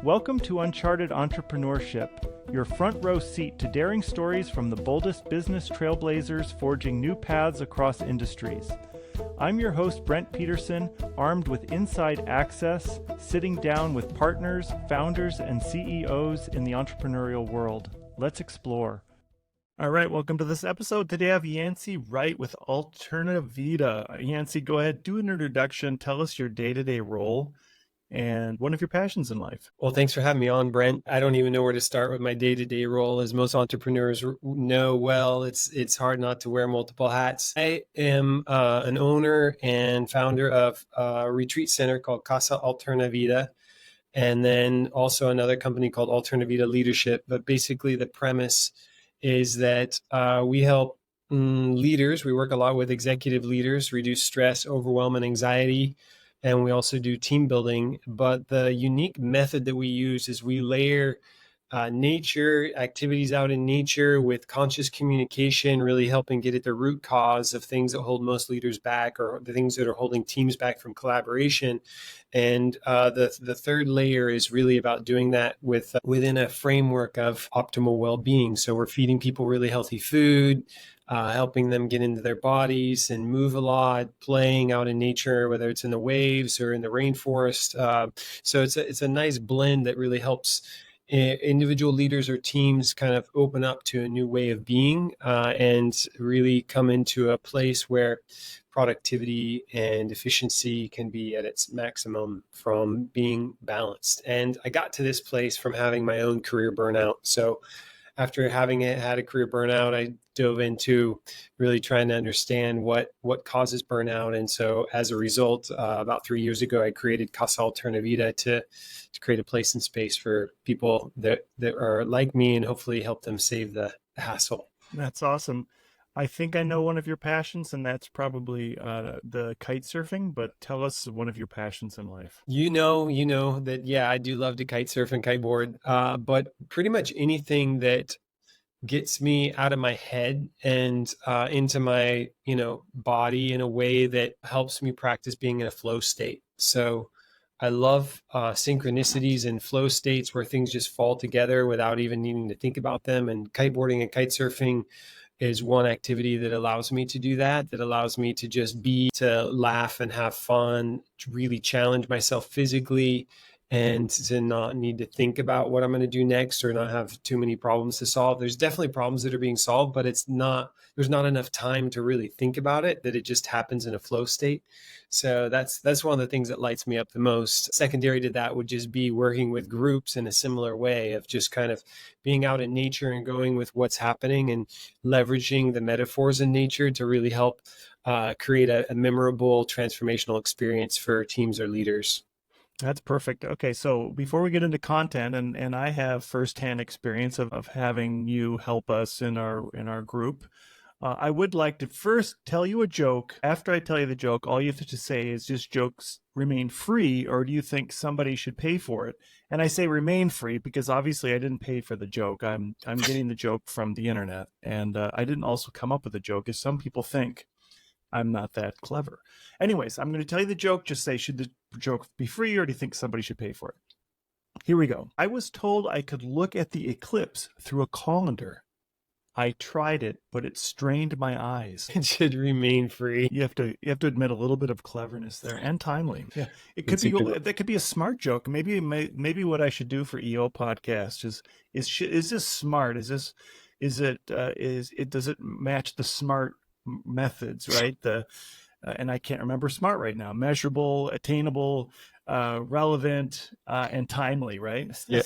Welcome to Uncharted Entrepreneurship, your front row seat to daring stories from the boldest business trailblazers forging new paths across industries. I'm your host, Brent Peterson, armed with inside access, sitting down with partners, founders, and CEOs in the entrepreneurial world. Let's explore. All right, welcome to this episode. Today I have Yancey Wright with Alternavida. Yancey, go ahead, do an introduction, tell us your day-to-day role and one of your passions in life. Well, thanks for having me on, Brent. I don't even know where to start with my day-to-day role. As most entrepreneurs know well, it's hard not to wear multiple hats. I am an owner and founder of a retreat center called Casa Alternavida, and then also another company called Alternavida Leadership. But basically the premise is that we help leaders. We work a lot with executive leaders, reduce stress, overwhelm, and anxiety. And we also do team building. But the unique method that we use is we layer nature, activities out in nature with conscious communication, really helping get at the root cause of things that hold most leaders back or the things that are holding teams back from collaboration. And the third layer is really about doing that within a framework of optimal well-being. So we're feeding people really healthy food, helping them get into their bodies and move a lot, playing out in nature, whether it's in the waves or in the rainforest. So it's a nice blend that really helps individual leaders or teams kind of open up to a new way of being and really come into a place where productivity and efficiency can be at its maximum from being balanced. And I got to this place from having my own career burnout. So after having had a career burnout, I dove into really trying to understand what causes burnout. And so as a result, about 3 years ago, I created Casa Alternavida to create a place and space for people that are like me and hopefully help them save the hassle. That's awesome. I think I know one of your passions, and that's probably the kite surfing, but tell us one of your passions in life. You know that, yeah, I do love to kite surf and kiteboard, but pretty much anything that gets me out of my head and into my, body in a way that helps me practice being in a flow state. So I love synchronicities and flow states where things just fall together without even needing to think about them. And kiteboarding and kite surfing is one activity that allows me to do that allows me to just to laugh and have fun, to really challenge myself physically, and to not need to think about what I'm going to do next or not have too many problems to solve. There's definitely problems that are being solved, but there's not enough time to really think about it, that it just happens in a flow state. So that's one of the things that lights me up the most. Secondary to that would just be working with groups in a similar way of just kind of being out in nature and going with what's happening and leveraging the metaphors in nature to really help create a memorable transformational experience for teams or leaders. That's perfect. Okay, so before we get into content, and I have firsthand experience of having you help us in our group, I would like to first tell you a joke. After I tell you the joke, all you have to say is, just jokes remain free, or do you think somebody should pay for it? And I say remain free because obviously I didn't pay for the joke. I'm getting the joke from the internet, and I didn't also come up with the joke, as some people think I'm not that clever. Anyways, I'm going to tell you the joke. Just say, should the joke be free, or do you think somebody should pay for it? Here we go. I was told I could look at the eclipse through a colander. I tried it, but it strained my eyes. It should remain free. You have to admit a little bit of cleverness there, and timely. Yeah, it could be that could be a smart joke. Maybe what I should do for EO podcast is this smart? Does it match the smart methods, right? And I can't remember smart right now. Measurable, attainable, relevant, and timely, right? Yeah.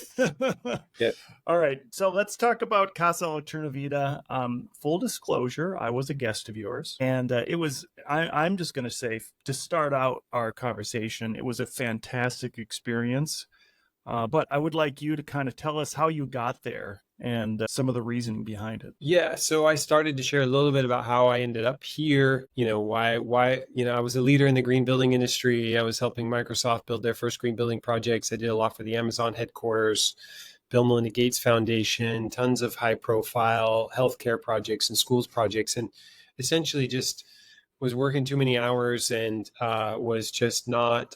Yeah. All right. So let's talk about Casa Alternavida. Full disclosure, I was a guest of yours, and I'm just going to say, to start out our conversation, it was a fantastic experience. But I would like you to kind of tell us how you got there and some of the reasoning behind it. Yeah. So I started to share a little bit about how I ended up here. Why, I was a leader in the green building industry. I was helping Microsoft build their first green building projects. I did a lot for the Amazon headquarters, Bill and Melinda Gates Foundation, tons of high profile healthcare projects and schools projects. And essentially just was working too many hours and was just not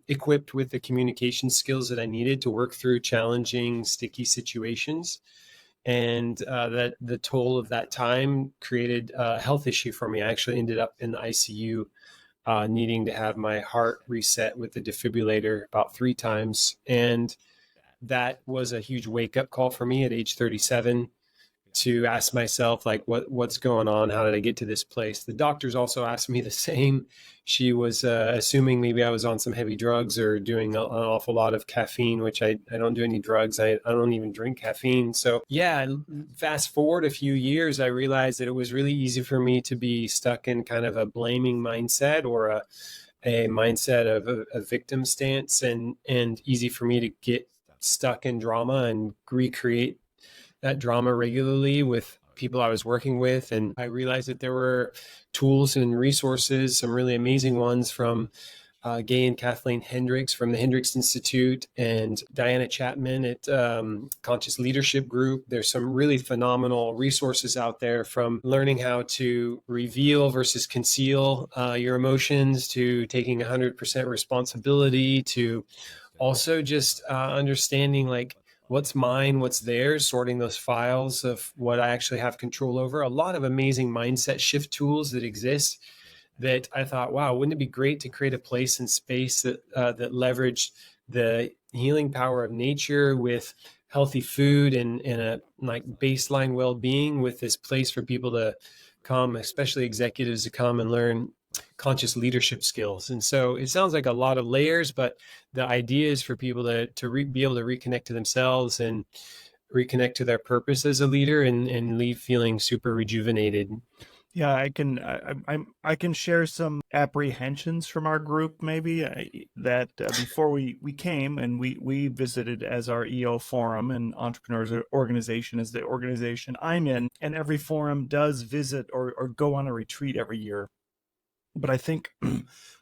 equipped with the communication skills that I needed to work through challenging, sticky situations. And that the toll of that time created a health issue for me. I actually ended up in the ICU, needing to have my heart reset with the defibrillator about 3 times. And that was a huge wake up call for me at age 37, to ask myself, like, what's going on? How did I get to this place? The doctors also asked me the same. She was assuming maybe I was on some heavy drugs or doing an awful lot of caffeine, which I don't do any drugs. I don't even drink caffeine. So yeah, fast forward a few years, I realized that it was really easy for me to be stuck in kind of a blaming mindset, or a mindset of a victim stance, and easy for me to get stuck in drama and recreate that drama regularly with people I was working with. And I realized that there were tools and resources, some really amazing ones from Gay and Kathleen Hendricks from the Hendricks Institute, and Diana Chapman at Conscious Leadership Group. There's some really phenomenal resources out there, from learning how to reveal versus conceal your emotions, to taking 100% responsibility, to also just understanding, like, what's mine, what's theirs, sorting those files of what I actually have control over. A lot of amazing mindset shift tools that exist, that I thought, wow, wouldn't it be great to create a place and space that that leveraged the healing power of nature with healthy food and a like baseline well-being, with this place for people to come, especially executives, to come and learn conscious leadership skills. And so it sounds like a lot of layers, but the idea is for people to be able to reconnect to themselves and reconnect to their purpose as a leader, and leave feeling super rejuvenated. Yeah, I can share some apprehensions from our group, maybe that before we came and we visited as our EO forum, and entrepreneurs organization is the organization I'm in, and every forum does visit or go on a retreat every year. But I think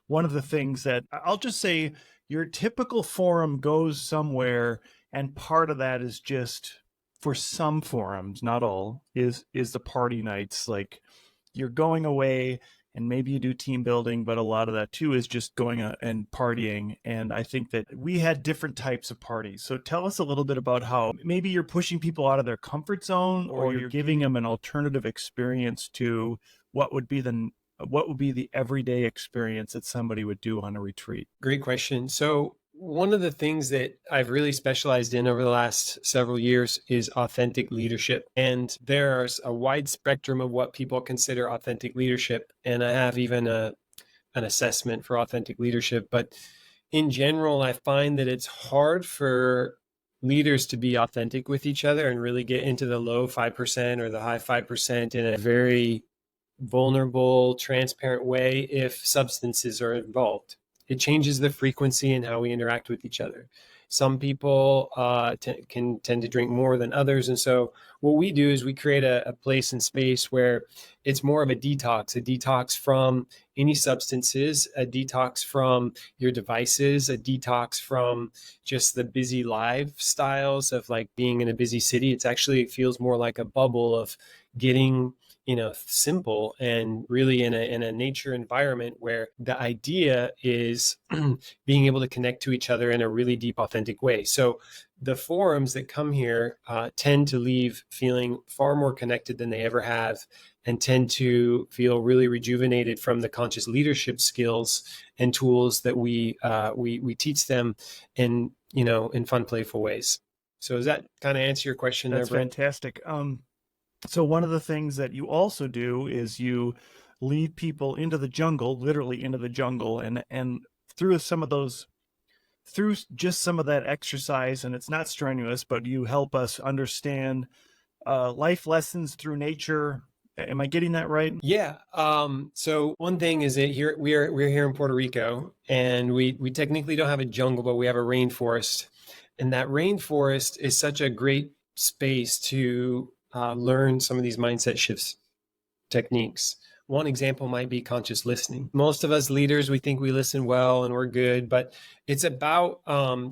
one of the things that I'll just say, your typical forum goes somewhere, and part of that is just, for some forums, not all, is the party nights. Like, you're going away and maybe you do team building, but a lot of that too is just going and partying. And I think that we had different types of parties. So tell us a little bit about how maybe you're pushing people out of their comfort zone, or you're giving them an alternative experience to what would be the everyday experience that somebody would do on a retreat. Great question. So one of the things that I've really specialized in over the last several years is authentic leadership. And there's a wide spectrum of what people consider authentic leadership. And I have even an assessment for authentic leadership. But in general, I find that it's hard for leaders to be authentic with each other and really get into the low 5% or the high 5% in a very vulnerable, transparent way if substances are involved. It changes the frequency and how we interact with each other. Some people can tend to drink more than others. And so what we do is we create a place and space where it's more of a detox from any substances, a detox from your devices, a detox from just the busy lifestyles of like being in a busy city. It's actually, it feels more like a bubble of getting simple and really in a nature environment, where the idea is being able to connect to each other in a really deep, authentic way. So the forums that come here tend to leave feeling far more connected than they ever have, and tend to feel really rejuvenated from the conscious leadership skills and tools that we teach them in fun, playful ways. So does that kind of answer your question? That's there, Brent? fantastic. So one of the things that you also do is you lead people into the jungle, literally into the jungle, and through just some of that exercise, and it's not strenuous, but you help us understand life lessons through nature. Am I getting that right? Yeah. So one thing is that here we're here in Puerto Rico, and we technically don't have a jungle, but we have a rainforest, and that rainforest is such a great space to learn some of these mindset shifts techniques. one example might be conscious listening. Most of us leaders, we think we listen well and we're good, but it's about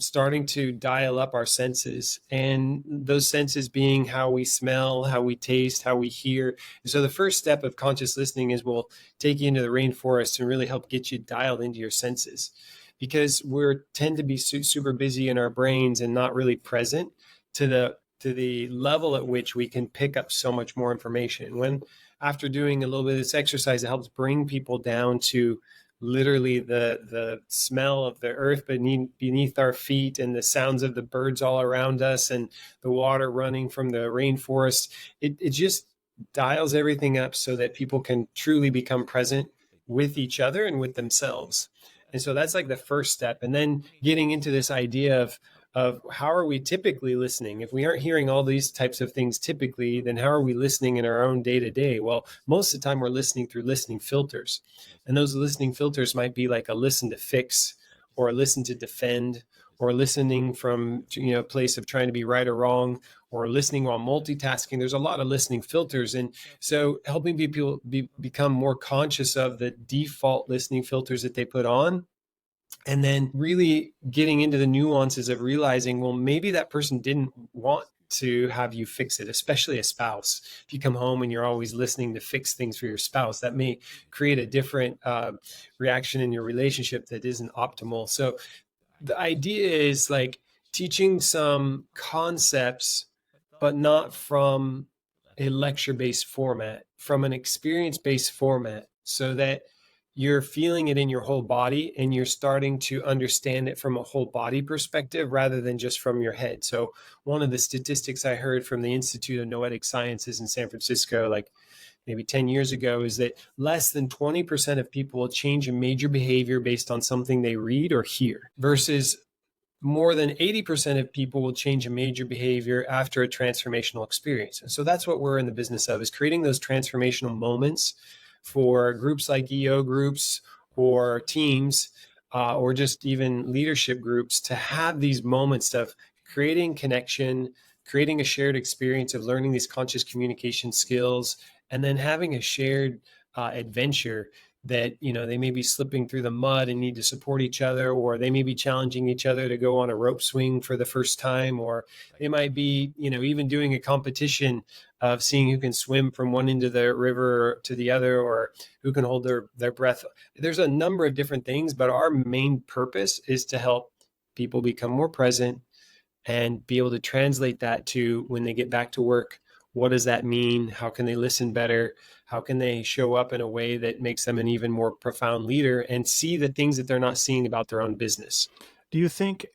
starting to dial up our senses, and those senses being how we smell, how we taste, how we hear. And so the first step of conscious listening is we'll take you into the rainforest and really help get you dialed into your senses, because we're tend to be super busy in our brains and not really present to the level at which we can pick up so much more information. When after doing a little bit of this exercise, it helps bring people down to literally the smell of the earth beneath our feet, and the sounds of the birds all around us, and the water running from the rainforest. It just dials everything up so that people can truly become present with each other and with themselves. And so that's like the first step. And then getting into this idea of how are we typically listening? If we aren't hearing all these types of things typically, then how are we listening in our own day to day? Well, most of the time we're listening through listening filters. And those listening filters might be like a listen to fix, or a listen to defend, or listening from, a place of trying to be right or wrong, or listening while multitasking. There's a lot of listening filters. And so helping people become more conscious of the default listening filters that they put on, and then really getting into the nuances of realizing, well, maybe that person didn't want to have you fix it, especially a spouse. If you come home and you're always listening to fix things for your spouse, that may create a different reaction in your relationship that isn't optimal. So the idea is like teaching some concepts, but not from a lecture-based format, from an experience-based format, so that you're feeling it in your whole body and you're starting to understand it from a whole body perspective rather than just from your head. So one of the statistics I heard from the Institute of Noetic Sciences in San Francisco, like maybe 10 years ago, is that less than 20% of people will change a major behavior based on something they read or hear, versus more than 80% of people will change a major behavior after a transformational experience. And so that's what we're in the business of, is creating those transformational moments for groups like EO groups or teams, or just even leadership groups, to have these moments of creating connection, creating a shared experience of learning these conscious communication skills, and then having a shared adventure that, they may be slipping through the mud and need to support each other, or they may be challenging each other to go on a rope swing for the first time, or they might be, even doing a competition of seeing who can swim from one end of the river to the other, or who can hold their breath. There's a number of different things, but our main purpose is to help people become more present and be able to translate that to when they get back to work. What does that mean? How can they listen better? How can they show up in a way that makes them an even more profound leader and see the things that they're not seeing about their own business? Do you think,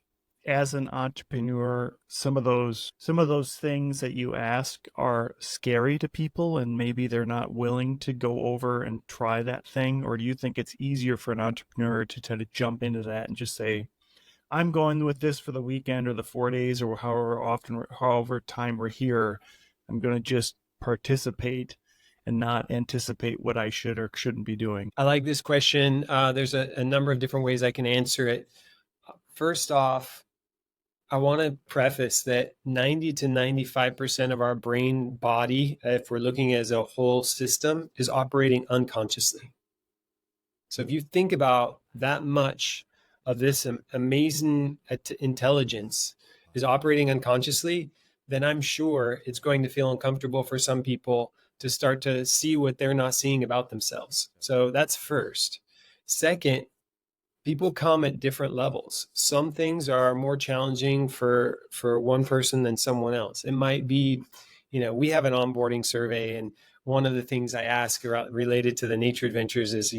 as an entrepreneur, some of those things that you ask are scary to people and maybe they're not willing to go over and try that thing? Or do you think it's easier for an entrepreneur to try to jump into that and just say, I'm going with this for the weekend or the 4 days or however time we're here, I'm going to just participate and not anticipate what I should or shouldn't be doing? I like this question. There's a number of different ways I can answer it. First off, I want to preface that 90 to 95% of our brain body, if we're looking as a whole system, is operating unconsciously. So if you think about that much of this amazing intelligence is operating unconsciously, then I'm sure it's going to feel uncomfortable for some people to start to see what they're not seeing about themselves. So that's first. Second, people come at different levels. Some things are more challenging for one person than someone else. It might be, we have an onboarding survey, and one of the things I ask related to the nature adventures is,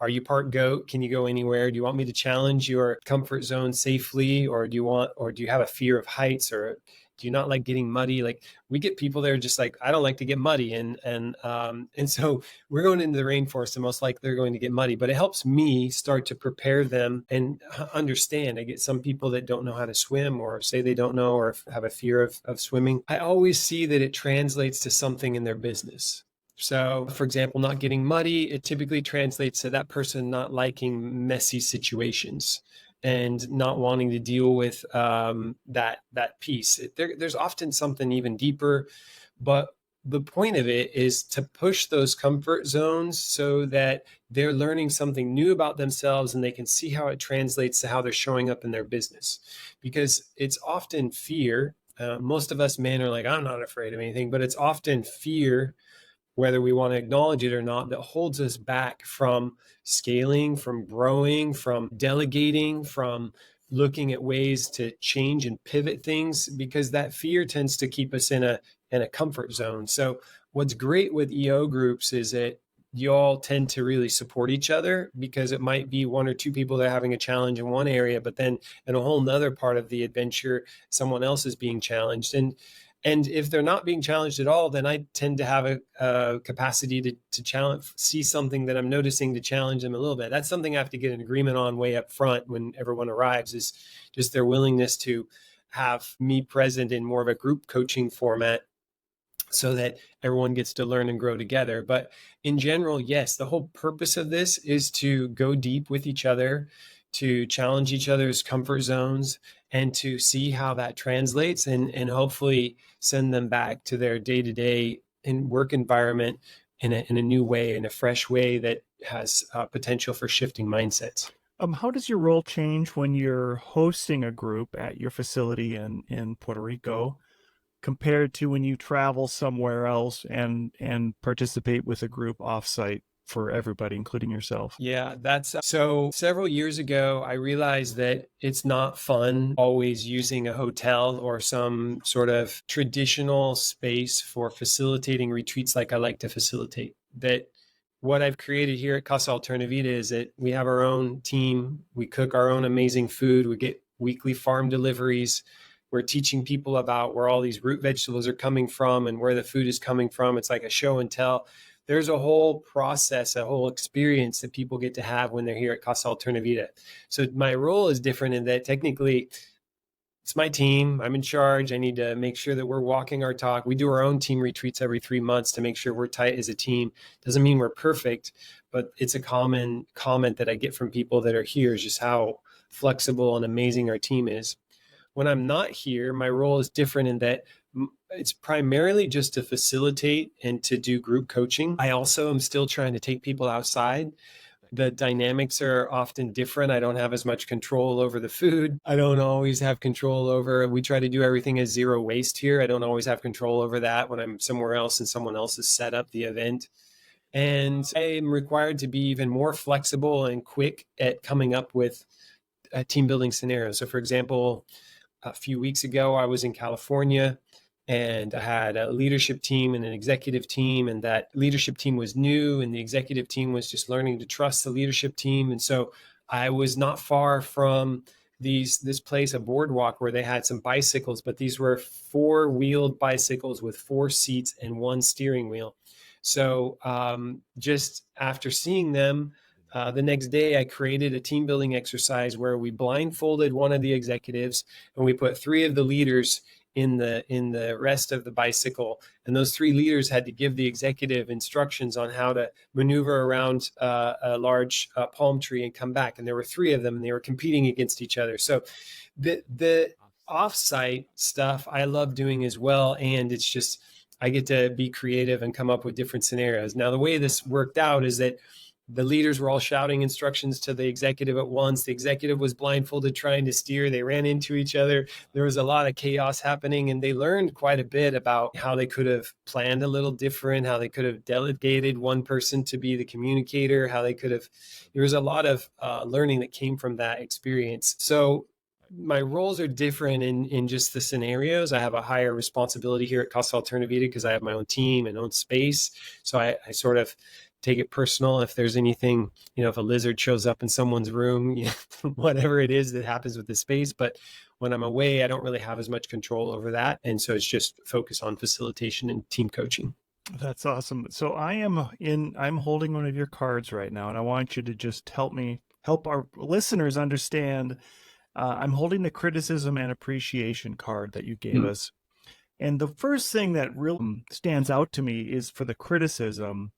are you part goat? Can you go anywhere? Do you want me to challenge your comfort zone safely? Or do you have a fear of heights? Or do you not like getting muddy? Like, we get people there just like, I don't like to get muddy. And so we're going into the rainforest, and most likely they're going to get muddy, but it helps me start to prepare them and understand. I get some people that don't know how to swim, or say they don't know, or have a fear of swimming. I always see that it translates to something in their business. So, for example, not getting muddy, it typically translates to that person not liking messy situations and not wanting to deal with that piece. There's often something even deeper, but the point of it is to push those comfort zones so that they're learning something new about themselves and they can see how it translates to how they're showing up in their business. Because it's often fear. Most of us men are like, I'm not afraid of anything, but it's often fear, whether we want to acknowledge it or not, that holds us back from scaling, from growing, from delegating, from looking at ways to change and pivot things, because that fear tends to keep us in a comfort zone. So what's great with EO groups is that you all tend to really support each other, because it might be one or two people that are having a challenge in one area, but then in a whole nother part of the adventure, someone else is being challenged. And if they're not being challenged at all, then I tend to have a capacity to challenge, see something that I'm noticing, to challenge them a little bit. That's something I have to get an agreement on way up front when everyone arrives, is just their willingness to have me present in more of a group coaching format, so that everyone gets to learn and grow together. But in general, yes, the whole purpose of this is to go deep with each other, to challenge each other's comfort zones, and to see how that translates, and hopefully send them back to their day-to-day and work environment in a new way, in a fresh way that has potential for shifting mindsets. How does your role change when you're hosting a group at your facility in Puerto Rico compared to when you travel somewhere else and participate with a group offsite for everybody, including yourself? Yeah, that's so several years ago, I realized that it's not fun always using a hotel or some sort of traditional space for facilitating retreats like I like to facilitate. That what I've created here at Casa Alternavida is that we have our own team, we cook our own amazing food, we get weekly farm deliveries. We're teaching people about where all these root vegetables are coming from and where the food is coming from. It's like a show and tell. There's a whole process, a whole experience that people get to have when they're here at Casa Alternavida. So my role is different in that technically it's my team. I'm in charge. I need to make sure that we're walking our talk. We do our own team retreats every 3 months to make sure we're tight as a team. Doesn't mean we're perfect, but it's a common comment that I get from people that are here, is just how flexible and amazing our team is. When I'm not here, my role is different in that it's primarily just to facilitate and to do group coaching. I also am still trying to take people outside. The dynamics are often different. I don't have as much control over the food. I don't always have control over, we try to do everything as zero waste here. I don't always have control over that when I'm somewhere else and someone else has set up the event. And I am required to be even more flexible and quick at coming up with team building scenarios. So for example, a few weeks ago, I was in California and I had a leadership team and an executive team, and that leadership team was new and the executive team was just learning to trust the leadership team. And so I was not far from this place, a boardwalk, where they had some bicycles, but these were four-wheeled bicycles with 4 seats and 1 steering wheel. So just after seeing them, the next day, I created a team building exercise where we blindfolded one of the executives and we put 3 of the leaders in the rest of the bicycle, and those 3 leaders had to give the executive instructions on how to maneuver around a large palm tree and come back. And there were 3 of them, and they were competing against each other. So the offsite stuff I love doing as well, and it's just I get to be creative and come up with different scenarios. Now, the way this worked out is that the leaders were all shouting instructions to the executive at once. The executive was blindfolded trying to steer. They ran into each other. There was a lot of chaos happening, and they learned quite a bit about how they could have planned a little different, how they could have delegated one person to be the communicator, how they could have, there was a lot of learning that came from that experience. So my roles are different in just the scenarios. I have a higher responsibility here at Casa Alternavida because I have my own team and own space. So I sort of take it personal if there's anything, if a lizard shows up in someone's room, whatever it is that happens with the space. But when I'm away, I don't really have as much control over that. And so it's just focus on facilitation and team coaching. That's awesome. So I'm holding one of your cards right now, and I want you to just help our listeners understand. I'm holding the criticism and appreciation card that you gave us. And the first thing that really stands out to me is for the criticism,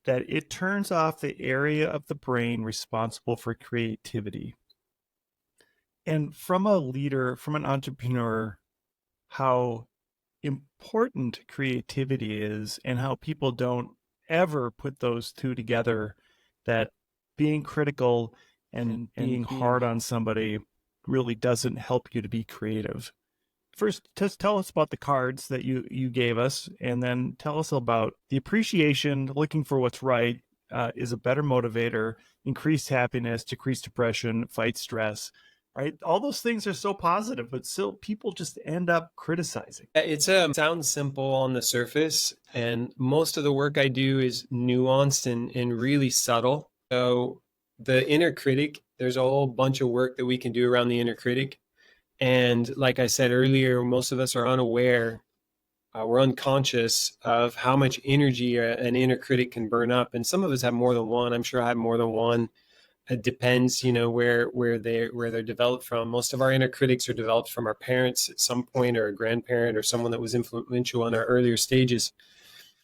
that it turns off the area of the brain responsible for creativity. And from a leader, from an entrepreneur, how important creativity is and how people don't ever put those two together, that being critical and being hard on somebody really doesn't help you to be creative. First, just tell us about the cards that you gave us, and then tell us about the appreciation, looking for what's right, is a better motivator, increased happiness, decreased depression, fight stress, right? All those things are so positive, but still people just end up criticizing. It's sounds simple on the surface, and most of the work I do is nuanced and really subtle. So the inner critic, there's a whole bunch of work that we can do around the inner critic. And like I said earlier, most of us are unaware, we're unconscious of how much energy an inner critic can burn up. And some of us have more than one. I'm sure I have more than one. It depends, where they're developed from. Most of our inner critics are developed from our parents at some point, or a grandparent, or someone that was influential in our earlier stages.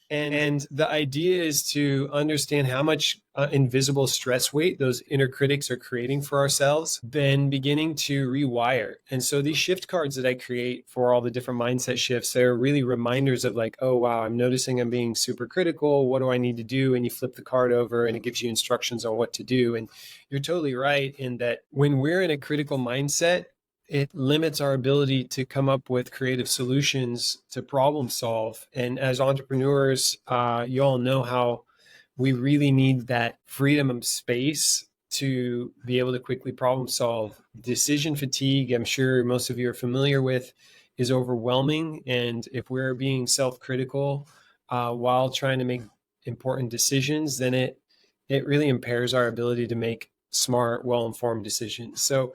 And the idea is to understand how much invisible stress weight those inner critics are creating for ourselves, then beginning to rewire. And so these shift cards that I create for all the different mindset shifts, they're really reminders of like, oh, wow, I'm noticing I'm being super critical. What do I need to do? And you flip the card over and it gives you instructions on what to do. And you're totally right in that when we're in a critical mindset, it limits our ability to come up with creative solutions to problem solve. And as entrepreneurs, you all know how we really need that freedom of space to be able to quickly problem solve. Decision fatigue, I'm sure most of you are familiar with, is overwhelming. And if we're being self-critical while trying to make important decisions, then it really impairs our ability to make smart, well-informed decisions. So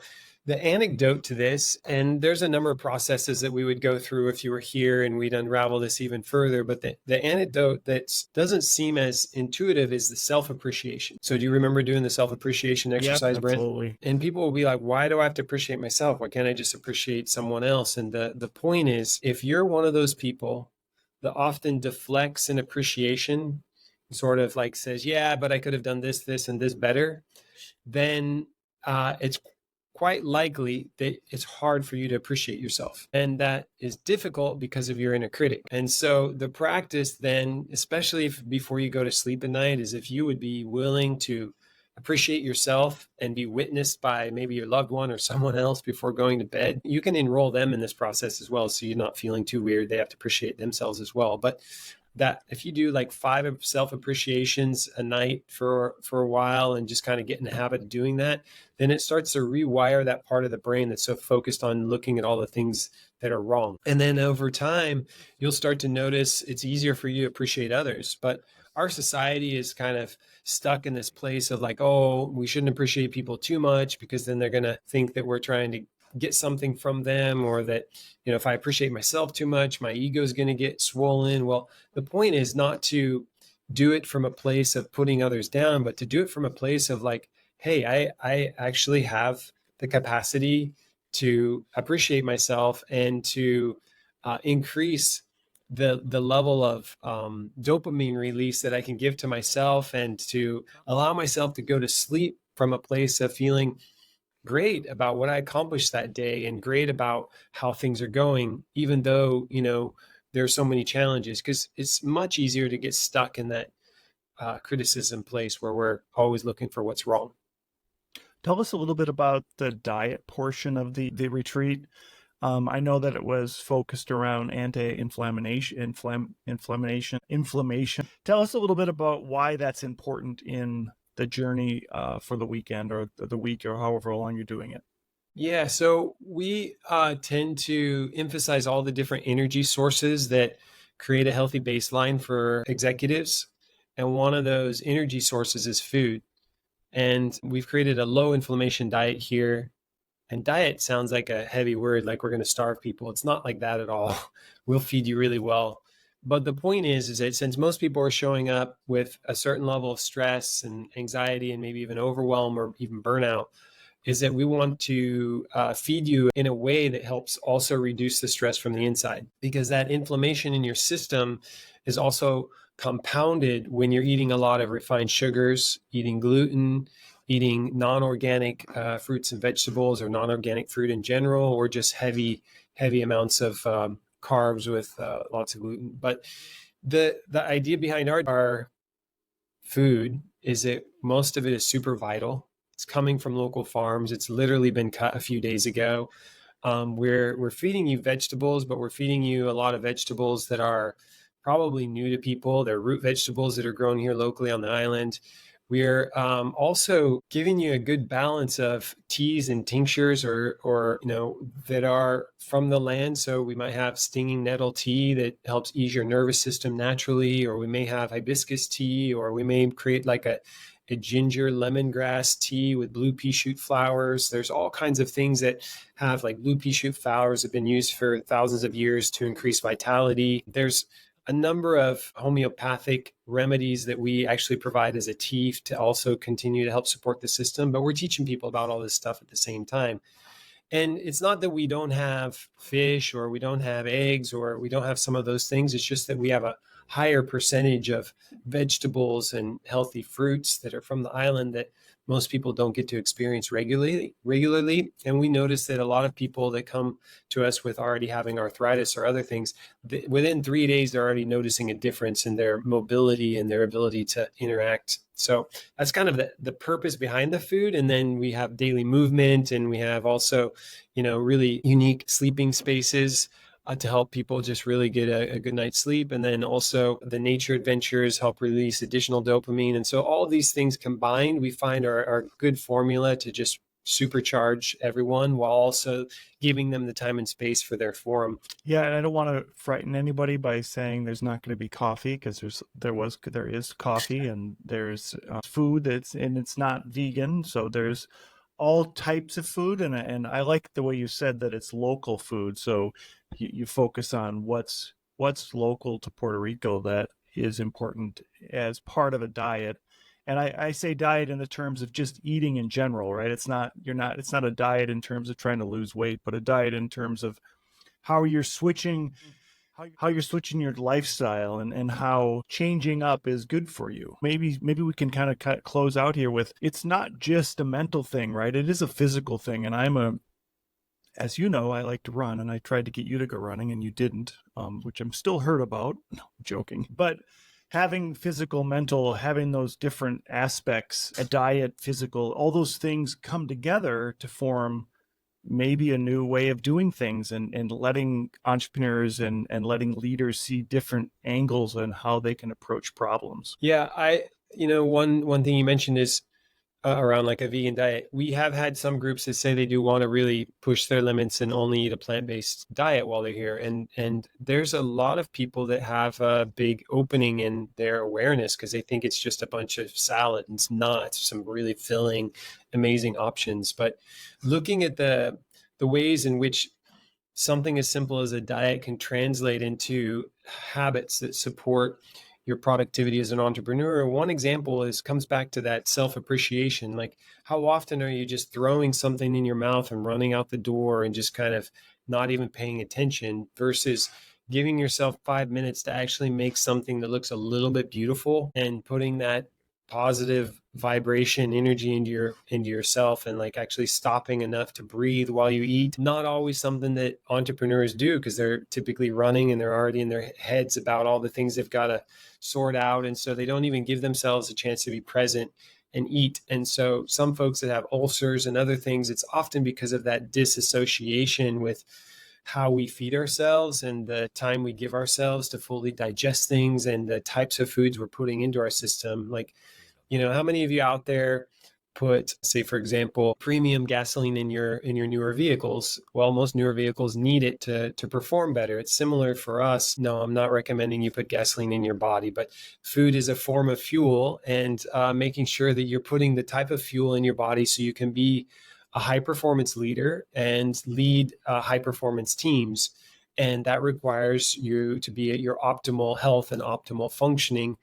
the anecdote to this, and there's a number of processes that we would go through if you were here and we'd unravel this even further, but the anecdote that doesn't seem as intuitive is the self-appreciation. So do you remember doing the self-appreciation exercise, Brent? Absolutely. And people will be like, why do I have to appreciate myself? Why can't I just appreciate someone else? And the point is, if you're one of those people that often deflects an appreciation, sort of like says, yeah, but I could have done this, this, and this better, then it's quite likely that it's hard for you to appreciate yourself. And that is difficult because of your inner critic. And so the practice then, especially before you go to sleep at night, is if you would be willing to appreciate yourself and be witnessed by maybe your loved one or someone else before going to bed, you can enroll them in this process as well. So you're not feeling too weird. They have to appreciate themselves as well. But that if you do like 5 self-appreciations a night for a while and just kind of get in the habit of doing that, then it starts to rewire that part of the brain that's so focused on looking at all the things that are wrong. And then over time, you'll start to notice it's easier for you to appreciate others. But our society is kind of stuck in this place of like, oh, we shouldn't appreciate people too much because then they're going to think that we're trying to get something from them, or that, if I appreciate myself too much, my ego is going to get swollen. Well, the point is not to do it from a place of putting others down, but to do it from a place of like, hey, I actually have the capacity to appreciate myself and to increase the level of dopamine release that I can give to myself, and to allow myself to go to sleep from a place of feeling great about what I accomplished that day and great about how things are going, even though, there are so many challenges, because it's much easier to get stuck in that criticism place where we're always looking for what's wrong. Tell us a little bit about the diet portion of the retreat. I know that it was focused around anti-inflammation, inflammation. Tell us a little bit about why that's important in the journey for the weekend or the week or however long you're doing it. Yeah, so we tend to emphasize all the different energy sources that create a healthy baseline for executives. And one of those energy sources is food. And we've created a low inflammation diet here. And diet sounds like a heavy word, like we're going to starve people. It's not like that at all. We'll feed you really well. But the point is that since most people are showing up with a certain level of stress and anxiety and maybe even overwhelm or even burnout, is that we want to feed you in a way that helps also reduce the stress from the inside, because that inflammation in your system is also compounded when you're eating a lot of refined sugars, eating gluten, eating non-organic fruits and vegetables, or non-organic fruit in general, or just heavy amounts of carbs with lots of gluten. But the idea behind our food is that most of it is super vital. It's coming from local farms. It's literally been cut a few days ago. We're feeding you vegetables, but we're feeding you a lot of vegetables that are probably new to people. They're root vegetables that are grown here locally on the island. We're also giving you a good balance of teas and tinctures, or that are from the land. So we might have stinging nettle tea that helps ease your nervous system naturally, or we may have hibiscus tea, or we may create like a ginger lemongrass tea with blue pea shoot flowers. There's all kinds of things that have, like, blue pea shoot flowers have been used for thousands of years to increase vitality. There's a number of homeopathic remedies that we actually provide as a tea to also continue to help support the system. But we're teaching people about all this stuff at the same time. And it's not that we don't have fish or we don't have eggs or we don't have some of those things. It's just that we have a higher percentage of vegetables and healthy fruits that are from the island that most people don't get to experience regularly. And we notice that a lot of people that come to us with already having arthritis or other things, within 3 days, they're already noticing a difference in their mobility and their ability to interact. So that's kind of the purpose behind the food. And then we have daily movement, and we have also, really unique sleeping spaces to help people just really get a good night's sleep. And then also the nature adventures help release additional dopamine. And so all of these things combined, we find are good formula to just supercharge everyone while also giving them the time and space for their form. Yeah, and I don't want to frighten anybody by saying there's not going to be coffee, because there is coffee, and there's food and it's not vegan, so there's all types of food, and I like the way you said that it's local food. So you focus on what's local to Puerto Rico that is important as part of a diet. And I say diet in the terms of just eating in general, right? It's not a diet in terms of trying to lose weight, but a diet in terms of how you're switching your lifestyle, and how changing up is good for you. Maybe we can kind of close out here with, it's not just a mental thing, right? It is a physical thing. And as you know, I like to run, and I tried to get you to go running and you didn't, which I'm still hurt about. No, I'm joking. But having physical, mental, having those different aspects, a diet, physical, all those things come together to form maybe a new way of doing things, and letting entrepreneurs and letting leaders see different angles on how they can approach problems. Yeah, one thing you mentioned is around like a vegan diet. We have had some groups that say they do want to really push their limits and only eat a plant-based diet while they're here. And there's a lot of people that have a big opening in their awareness because they think it's just a bunch of salad, and it's not. It's some really filling, amazing options. But looking at the ways in which something as simple as a diet can translate into habits that support your productivity as an entrepreneur. One example comes back to that self-appreciation. Like, how often are you just throwing something in your mouth and running out the door and just kind of not even paying attention, versus giving yourself 5 minutes to actually make something that looks a little bit beautiful and putting that positive vibration energy into yourself, and like actually stopping enough to breathe while you eat. Not always something that entrepreneurs do, because they're typically running and they're already in their heads about all the things they've got to sort out, and so they don't even give themselves a chance to be present and eat. And so some folks that have ulcers and other things, it's often because of that disassociation with how we feed ourselves and the time we give ourselves to fully digest things and the types of foods we're putting into our system. Like, how many of you out there put, say, for example, premium gasoline in your newer vehicles? Well, most newer vehicles need it to perform better. It's similar for us. No, I'm not recommending you put gasoline in your body, but food is a form of fuel, and making sure that you're putting the type of fuel in your body so you can be a high performance leader and lead high performance teams. And that requires you to be at your optimal health and optimal functioning,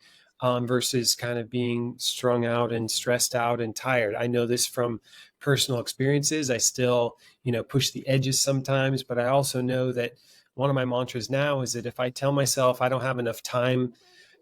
versus kind of being strung out and stressed out and tired. I know this from personal experiences. I still, push the edges sometimes, but I also know that one of my mantras now is that if I tell myself I don't have enough time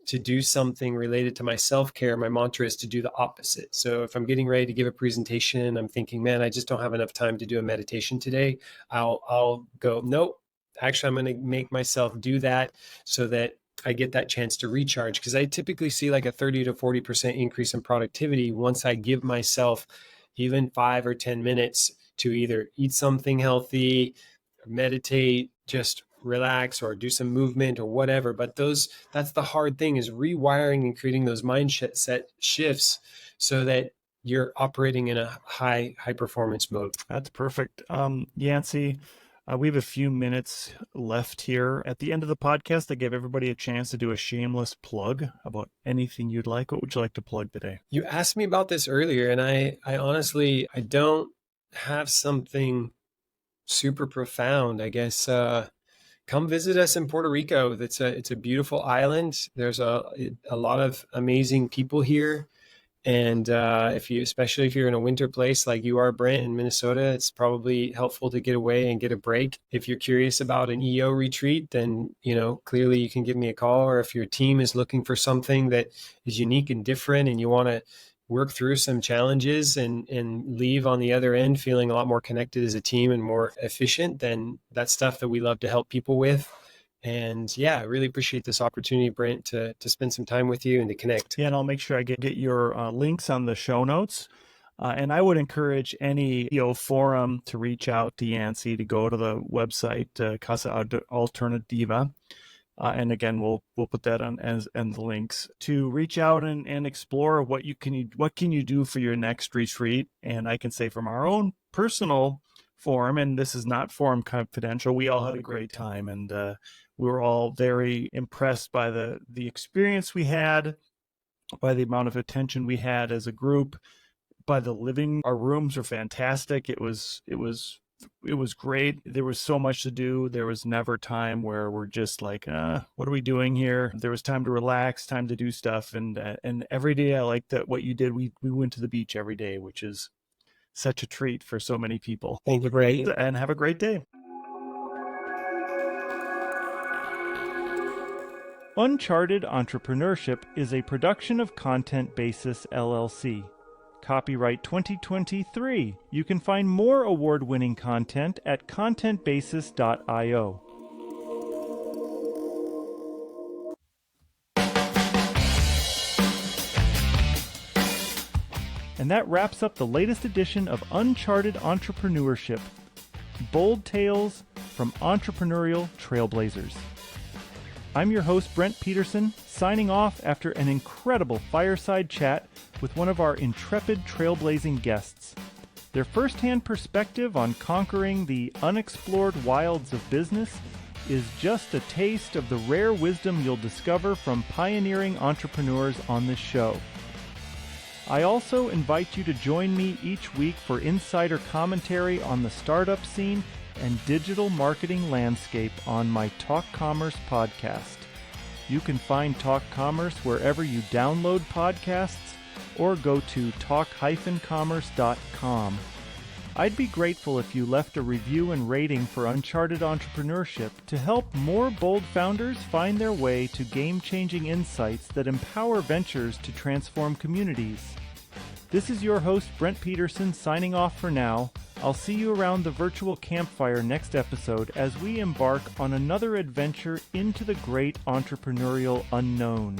to do something related to my self-care, my mantra is to do the opposite. So if I'm getting ready to give a presentation, I'm thinking, man, I just don't have enough time to do a meditation today, I'll go, nope, Actually, I'm going to make myself do that so that I get that chance to recharge, because I typically see like a 30 to 40% increase in productivity once I give myself even 5 or 10 minutes to either eat something healthy, meditate, just relax, or do some movement or whatever. But that's the hard thing, is rewiring and creating those mindset shifts so that you're operating in a high performance mode. That's perfect. Yancey, we have a few minutes left here. At the end of the podcast, I gave everybody a chance to do a shameless plug about anything you'd like. What would you like to plug today? You asked me about this earlier, and I honestly, I don't have something super profound. I guess come visit us in Puerto Rico. It's a beautiful island. There's a lot of amazing people here. And especially if you're in a winter place like you are, Brent, in Minnesota, it's probably helpful to get away and get a break. If you're curious about an EO retreat, then, clearly you can give me a call. Or if your team is looking for something that is unique and different and you want to work through some challenges and leave on the other end feeling a lot more connected as a team and more efficient, then that's stuff that we love to help people with. And yeah, I really appreciate this opportunity, Brent, to spend some time with you and to connect. Yeah, and I'll make sure I get your links on the show notes. And I would encourage any EO forum to reach out to Yancey, to go to the website, Casa Alternavida. And again, we'll put that on as and the links to reach out and explore what can you do for your next retreat. And I can say from our own personal forum, and this is not forum confidential, we all had a great time, and we were all very impressed by the experience we had, by the amount of attention we had as a group, by the living. Our rooms were fantastic. It was great. There was so much to do. There was never time where we're just like, what are we doing here? There was time to relax, time to do stuff. And every day, I like that what you did. We went to the beach every day, which is such a treat for so many people. Thank you, Brent. And have a great day. Uncharted Entrepreneurship is a production of Content Basis LLC. Copyright 2023. You can find more award-winning content at contentbasis.io. And that wraps up the latest edition of Uncharted Entrepreneurship. Bold tales from entrepreneurial trailblazers. I'm your host, Brent Peterson, signing off after an incredible fireside chat with one of our intrepid trailblazing guests. Their first-hand perspective on conquering the unexplored wilds of business is just a taste of the rare wisdom you'll discover from pioneering entrepreneurs on this show. I also invite you to join me each week for insider commentary on the startup scene and digital marketing landscape on my Talk Commerce podcast. You can find Talk Commerce wherever you download podcasts or go to talk-commerce.com. I'd be grateful if you left a review and rating for Uncharted Entrepreneurship to help more bold founders find their way to game-changing insights that empower ventures to transform communities. This is your host, Brent Peterson, signing off for now. I'll see you around the virtual campfire next episode as we embark on another adventure into the great entrepreneurial unknown.